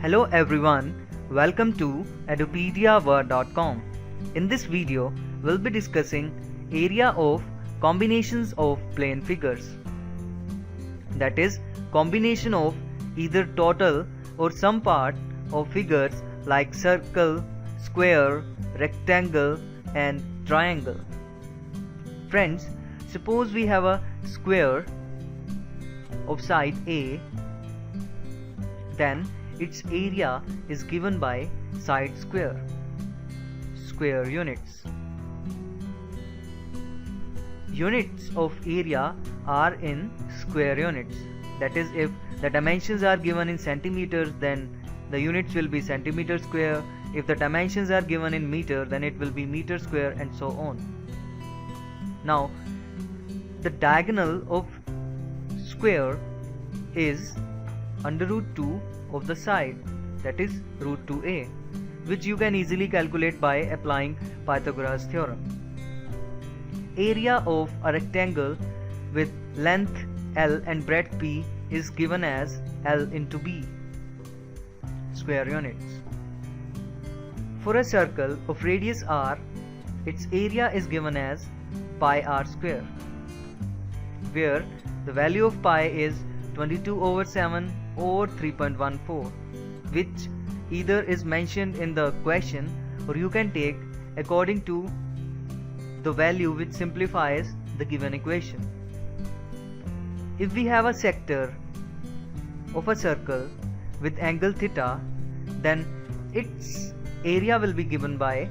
Hello everyone, welcome to edupediaword.com. In this video, we'll be discussing area of combinations of plane figures. That is, combination of either total or some part of figures like circle, square, rectangle and triangle. Friends, suppose we have a square of side A, then its area is given by side square units. Units of area are in square units. That is, if the dimensions are given in centimeters, then the units will be centimeter square. If the dimensions are given in meter, then it will be meter square, and so on. Now, the diagonal of square is under root 2 of the side, that is root 2a, which you can easily calculate by applying Pythagoras theorem. Area of a rectangle with length L and breadth B is given as L into B, square units. For a circle of radius r, its area is given as pi r square, where the value of pi is 22/7 or 3.14, which either is mentioned in the question or you can take according to the value which simplifies the given equation. If we have a sector of a circle with angle theta, then its area will be given by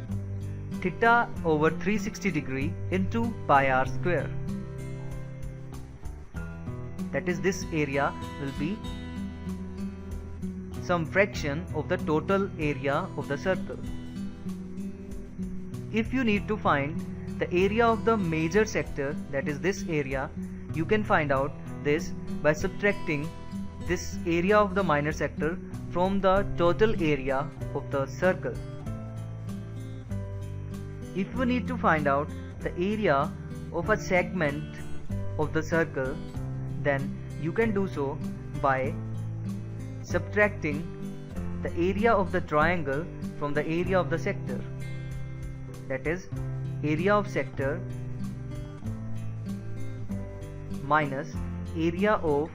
theta over 360 degree into pi r square. That is, this area will be some fraction of the total area of the circle. If you need to find the area of the major sector, that is this area, you can find out this by subtracting this area of the minor sector from the total area of the circle. If you need to find out the area of a segment of the circle, then you can do so by subtracting the area of the triangle from the area of the sector. That is, area of sector minus area of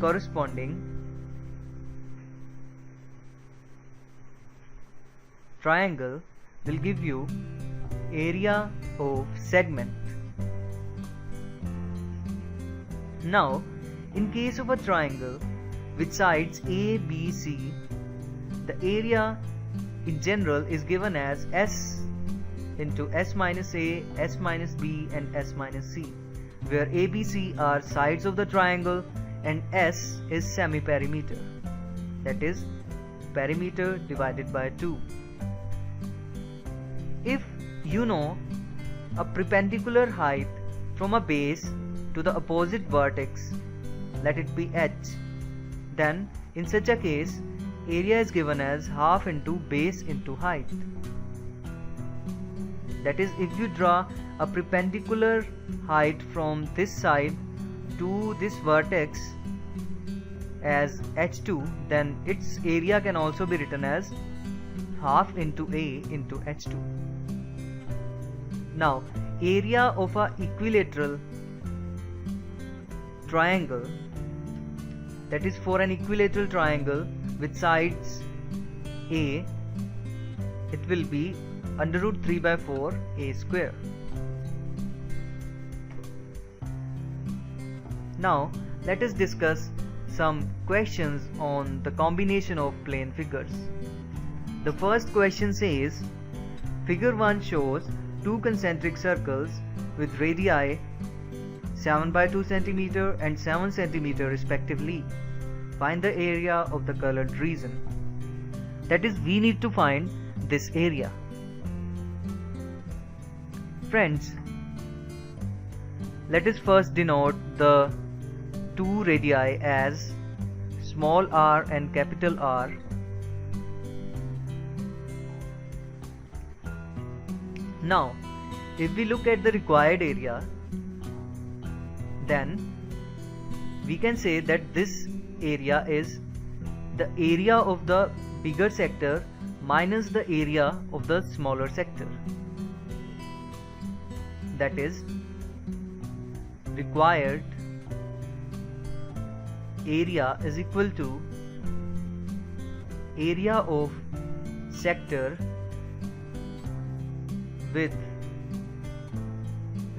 corresponding triangle will give you area of segment. Now, in case of a triangle with sides A, B, C, the area in general is given as S into S minus A, S minus B and S minus C, where A, B, C are sides of the triangle and S is semi-perimeter, that is perimeter divided by 2. If you know a perpendicular height from a base to the opposite vertex, let it be h, then in such a case area is given as half into base into height. That is, if you draw a perpendicular height from this side to this vertex as h2, then its area can also be written as half into a into h2. Now, area of a equilateral triangle, that is, for an equilateral triangle with sides A, it will be under root 3/4 a square. Now let us discuss some questions on the combination of plane figures. The first question says, figure 1 shows two concentric circles with radii 7/2 cm and 7 cm respectively. Find the area of the colored region. That is, we need to find this area. Friends, let us first denote the two radii as small r and capital R. Now, if we look at the required area, then we can say that this area is the area of the bigger sector minus the area of the smaller sector. That is, required area is equal to area of sector with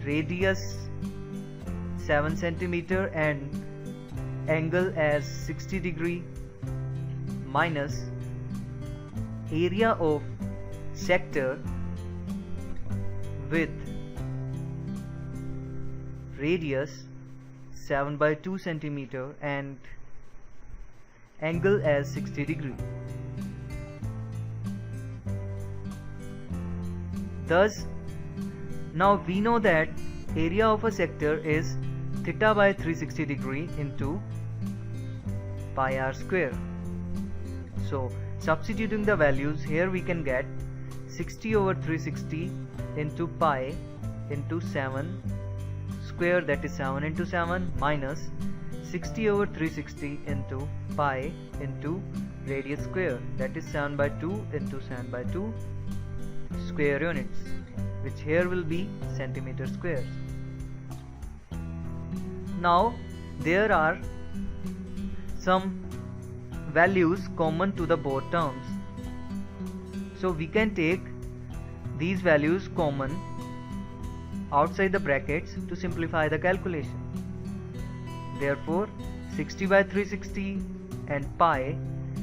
radius 7 centimeter and angle as 60 degree minus area of sector with radius 7/2 centimeter and angle as 60 degree. Thus, now we know that area of a sector is theta by 360 degree into pi r square. So substituting the values here, we can get 60 over 360 into pi into 7 square, that is 7 into 7, minus 60 over 360 into pi into radius square, that is 7/2 into 7/2 square units, which here will be centimeter squares. Now there are some values common to the both terms, so we can take these values common outside the brackets to simplify the calculation. Therefore 60 by 360 and pi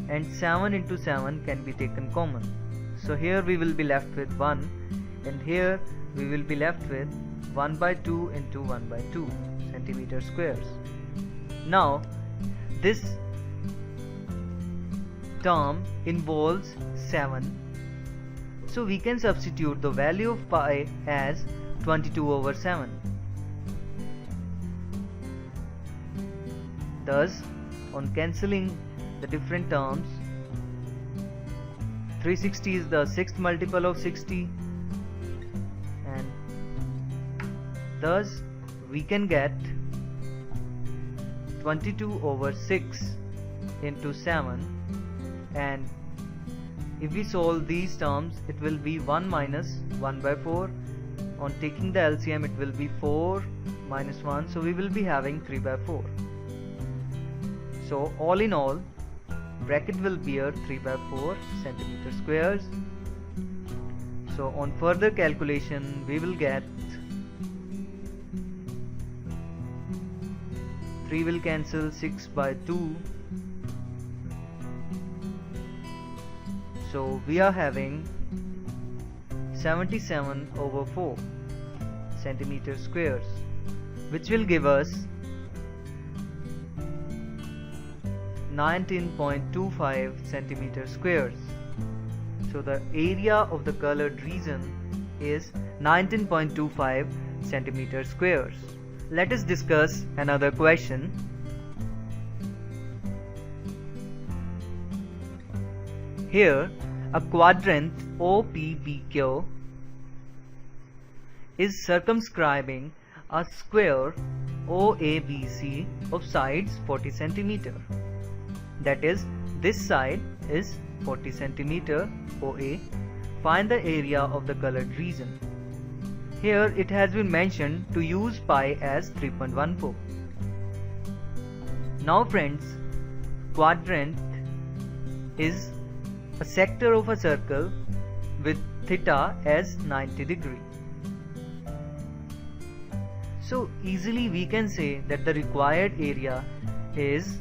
and 7 into 7 can be taken common. So here we will be left with 1, and here we will be left with 1/2 into 1/2 centimeter squares. Now this term involves 7, so we can substitute the value of pi as 22 over 7. Thus, on cancelling the different terms, 360 is the sixth multiple of 60, and thus we can get 22 over 6 into 7, and if we solve these terms, it will be 1 minus 1/4. On taking the LCM, it will be 4 minus 1, so we will be having 3/4. So all in all, bracket will bear 3/4 centimeter squares. So on further calculation, we will get 3 will cancel 6/2. So we are having 77 over 4 centimeter squares, which will give us 19.25 centimeter squares. So the area of the colored region is 19.25 centimeter squares. Let us discuss another question. Here, a quadrant OPBQ is circumscribing a square OABC of sides 40 centimeter. That is, this side is 40 centimeter OA. Find the area of the colored region. Here it has been mentioned to use pi as 3.14. Now friends, quadrant is a sector of a circle with theta as 90 degree. So easily we can say that the required area is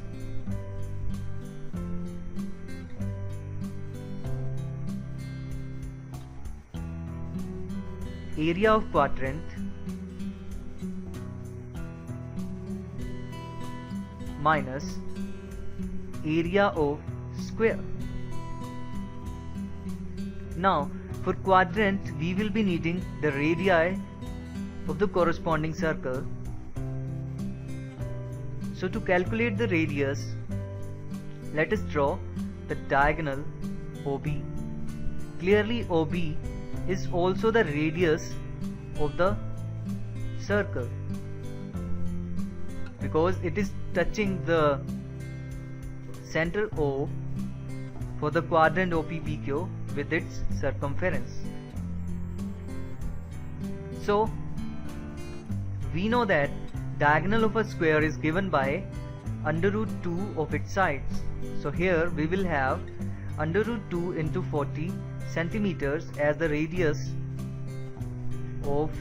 area of quadrant minus area of square. Now for quadrant, we will be needing the radii of the corresponding circle. So to calculate the radius, let us draw the diagonal OB. Clearly OB is also the radius of the circle because it is touching the center O for the quadrant OPPQ with its circumference. So we know that diagonal of a square is given by under root 2 of its sides. So here we will have under root 2 into 40 centimeters as the radius of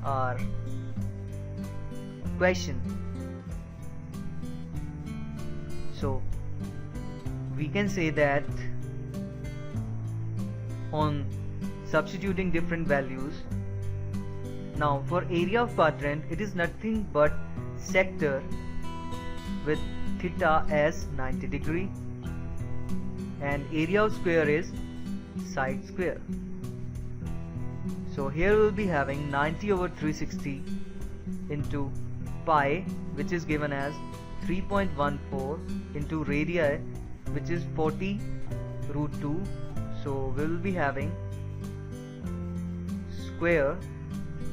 our question. So we can say that on substituting different values, now for area of quadrant it is nothing but sector with theta as 90 degree, and area of square is side square. So here we will be having 90 over 360 into pi, which is given as 3.14 into radii, which is 40 root 2. So we will be having square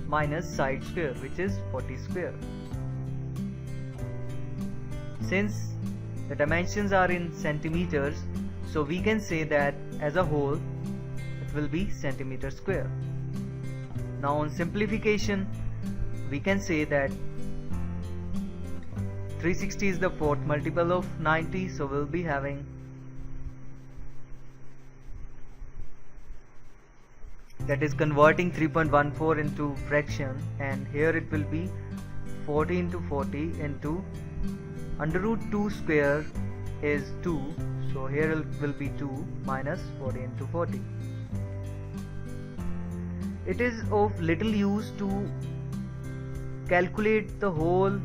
minus side square, which is 40 square. Since the dimensions are in centimeters, so we can say that as a whole it will be centimeter square. Now on simplification, we can say that 360 is the fourth multiple of 90, so we'll be having that is converting 3.14 into fraction, and here it will be 40 into 40 into under root 2 square is 2, so here it will be 2 minus 40 into 40. It is of little use to calculate the whole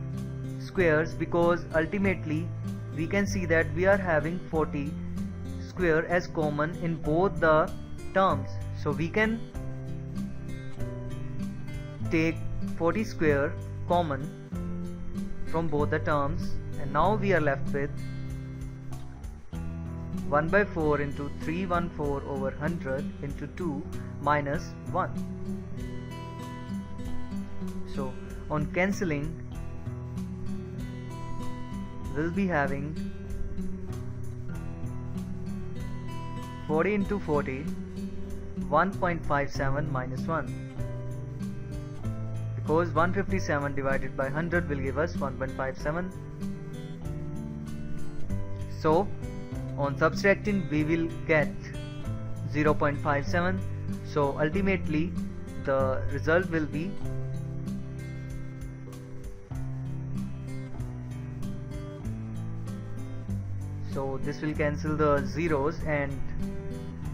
squares, because ultimately we can see that we are having 40 square as common in both the terms. So we can take 40 square common from both the terms, and now we are left with 1 by 4 into 314 over 100 into 2 minus 1. So on cancelling, we'll be having 40 into 40, 1.57 minus 1, because 157 divided by 100 will give us 1.57. So on subtracting we will get 0.57. So ultimately the result will be so this will cancel the zeros, and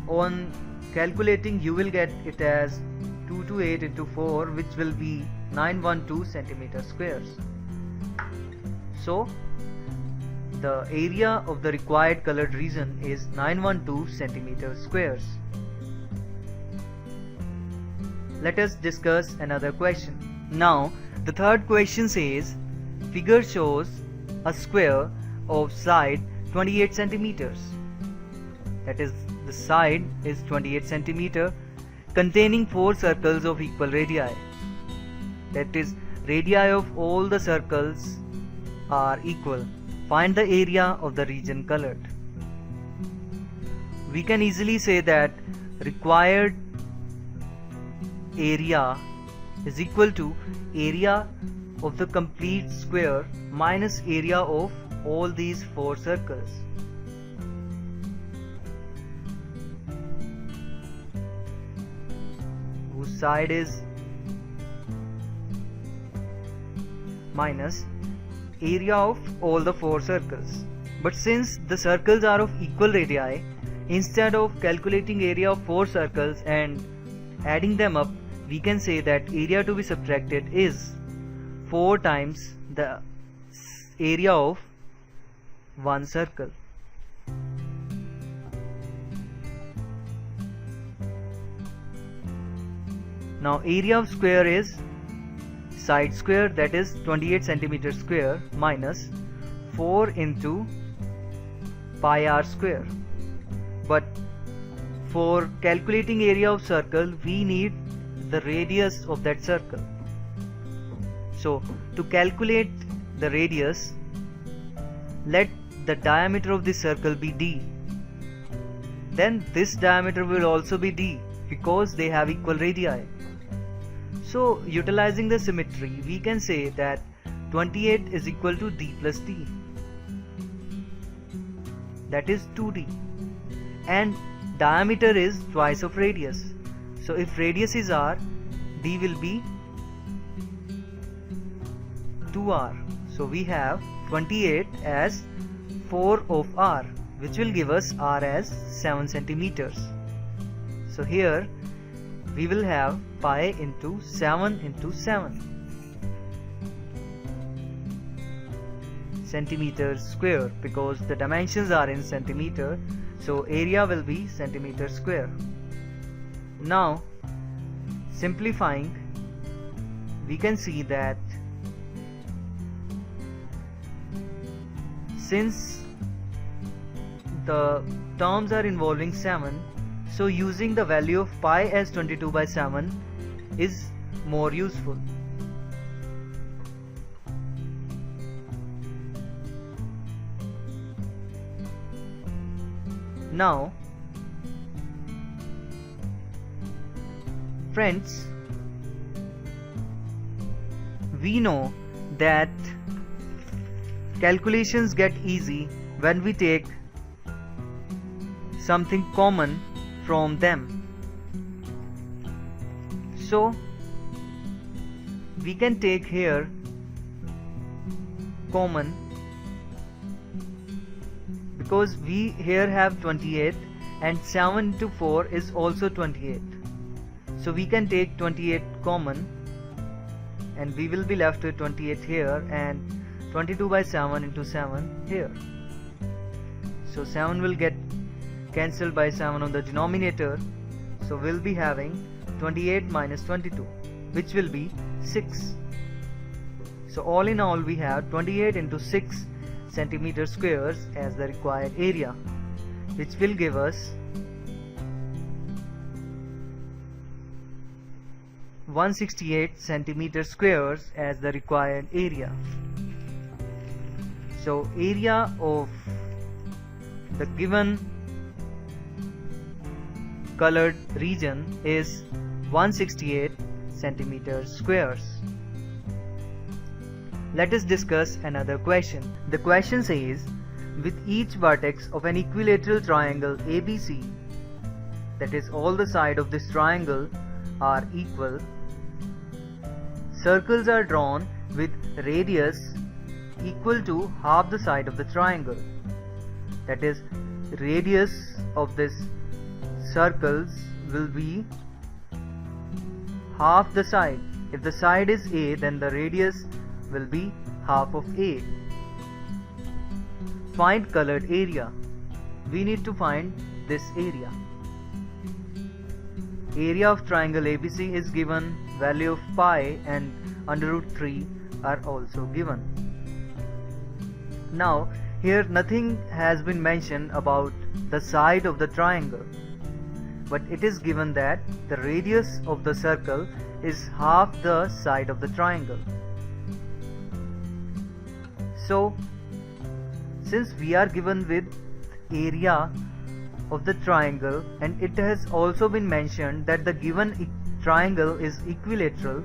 on calculating you will get it as 228 into 4, which will be 912 centimeter squares. So the area of the required colored region is 912 centimeter squares. Let us discuss another question. Now the third question says, figure shows a square of side 28 centimeters, that is the side is 28 centimeter, containing 4 circles of equal radii, that is radii of all the circles are equal. Find the area of the region colored. We can easily say that required area is equal to area of the complete square minus area of all these 4 circles. Whose side is minus area of all the 4 circles. But since the circles are of equal radii, instead of calculating area of 4 circles and adding them up, we can say that area to be subtracted is 4 times the area of one circle. Now area of square is side square, that is 28 centimeter square, minus 4 into pi r square. But for calculating area of circle we need the radius of that circle. So to calculate the radius, let the diameter of this circle be d, then this diameter will also be d because they have equal radii. So utilizing the symmetry, we can say that 28 is equal to d plus d, that is 2d, and diameter is twice of radius. So if radius is r, d will be 2r. So we have 28 as 4 of r, which will give us r as 7 centimeters. So here we will have pi into 7 centimeters square, because the dimensions are in centimeter, so area will be centimeter square. Now simplifying, we can see that since the terms are involving 7, so using the value of pi as 22 by 7 is more useful. Now friends, we know that calculations get easy when we take something common from them. So we can take here common, because we here have 28 and 7 into 4 is also 28. So we can take 28 common and we will be left with 28 here and 22 by 7 into 7 here. So 7 will get cancelled by 7 on the denominator. So we'll be having 28 minus 22, which will be 6. So all in all we have 28 into 6 centimeter squares as the required area, which will give us 168 centimeter squares as the required area. So area of the given colored region is 168 centimeter squares. Let us discuss another question. The question says, with each vertex of an equilateral triangle ABC, that is all the sides of this triangle are equal, circles are drawn with radius equal to half the side of the triangle. That is, radius of this circles will be half the side. If the side is A, then the radius will be half of A. Find colored area. We need to find this area. Area of triangle ABC is given, value of pi and under root 3 are also given. Now here nothing has been mentioned about the side of the triangle, but it is given that the radius of the circle is half the side of the triangle. So since we are given with area of the triangle, and it has also been mentioned that the given triangle is equilateral,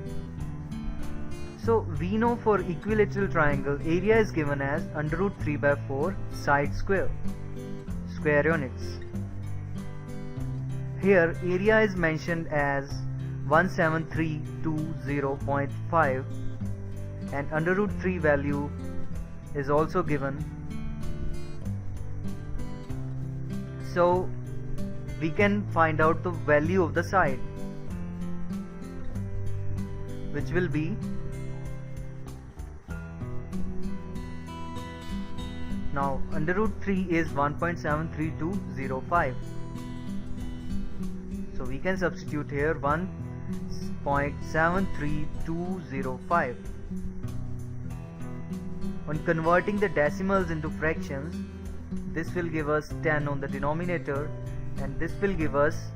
so we know for equilateral triangle area is given as under root 3 by 4 side square units. Here area is mentioned as 17320.5 and under root 3 value is also given. So we can find out the value of the side, which will be now under root 3 is 1.73205. So we can substitute here 1.73205. On converting the decimals into fractions, this will give us 10 on the denominator and this will give us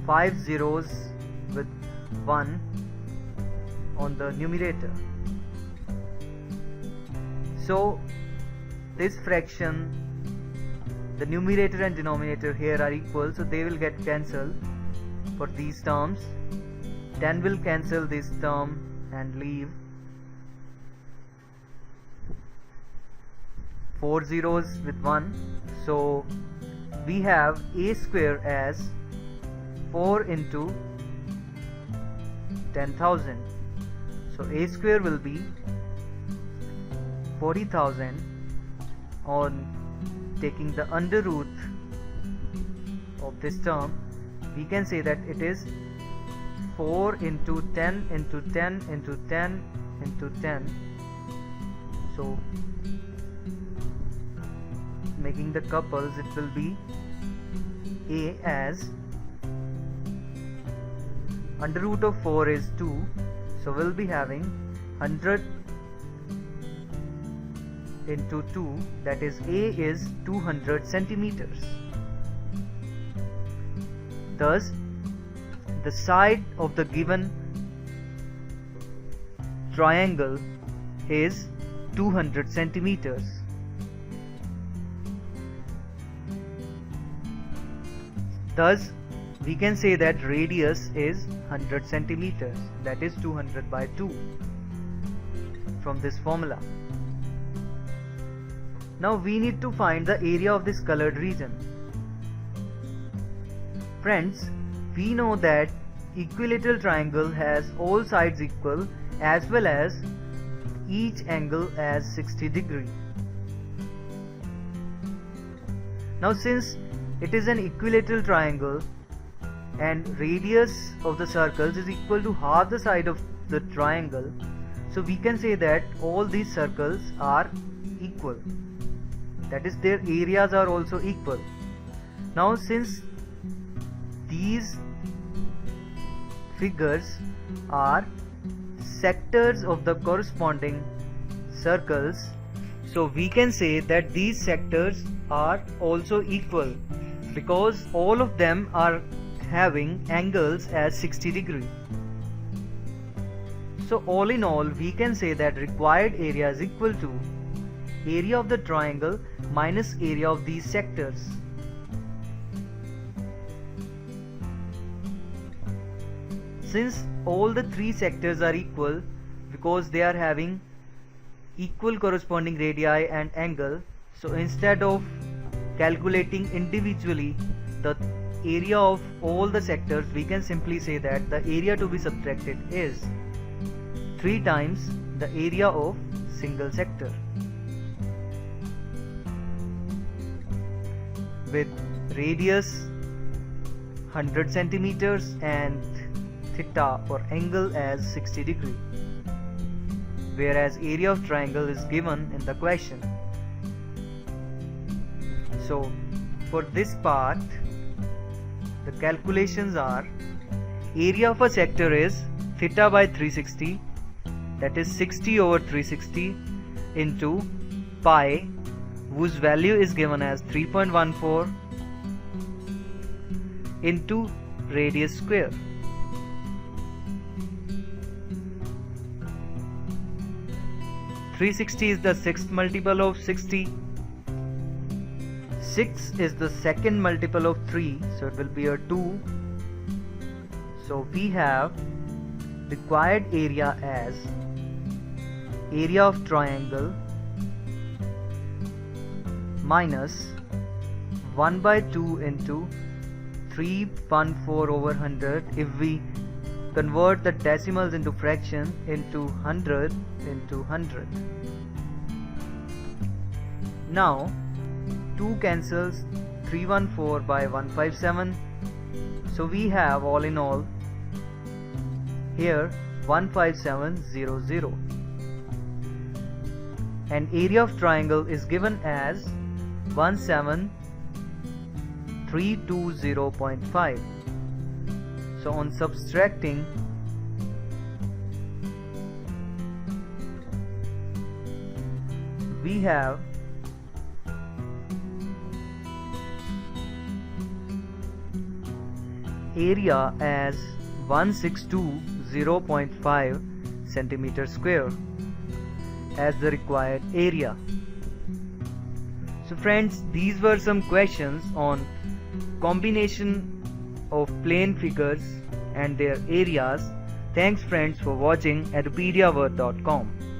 5 zeros with 1 on the numerator. So this fraction, the numerator and denominator here are equal, so they will get cancelled for these terms. 10 will cancel this term and leave 4 zeros with 1. So we have a square as 4 into 10,000. So a square will be 40,000. On taking the under root of this term, we can say that it is 4 into 10 into 10 into 10 into 10. So making the couples, it will be a as under root of 4 is 2, so we'll be having 100 into 2, that is a is 200 centimeters. Thus the side of the given triangle is 200 centimeters. Thus we can say that radius is 100 centimeters, that is 200 by 2 from this formula. Now we need to find the area of this colored region. Friends, we know that equilateral triangle has all sides equal as well as each angle as 60 degree. Now since it is an equilateral triangle and radius of the circles is equal to half the side of the triangle, so we can say that all these circles are equal, that is their areas are also equal. Now since these figures are sectors of the corresponding circles, so we can say that these sectors are also equal because all of them are having angles as 60 degree. So all in all, we can say that required area is equal to area of the triangle minus area of these sectors. Since all the three sectors are equal because they are having equal corresponding radii and angle, so instead of calculating individually the area of all the sectors, we can simply say that the area to be subtracted is 3 times the area of single sector. With radius 100 centimeters and theta or angle as 60 degree, whereas area of triangle is given in the question. So for this part, the calculations are area of a sector is theta by 360, that is 60 over 360 into pi, whose value is given as 3.14 into radius square. (360) is the sixth multiple of 60. 6 is the second multiple of 3, so it will be a 2. So we have required area as area of triangle minus 1 by 2 into 3.14 over 100. If we convert the decimals into fraction into 100 into 100. Now 2 cancels 314 by 157, so we have all in all here 15700, and area of triangle is given as 17320.5. So on subtracting, we have area as 1620.5 centimeter square as the required area. So friends, these were some questions on combination of plane figures and their areas. Thanks friends for watching at pediaword.com.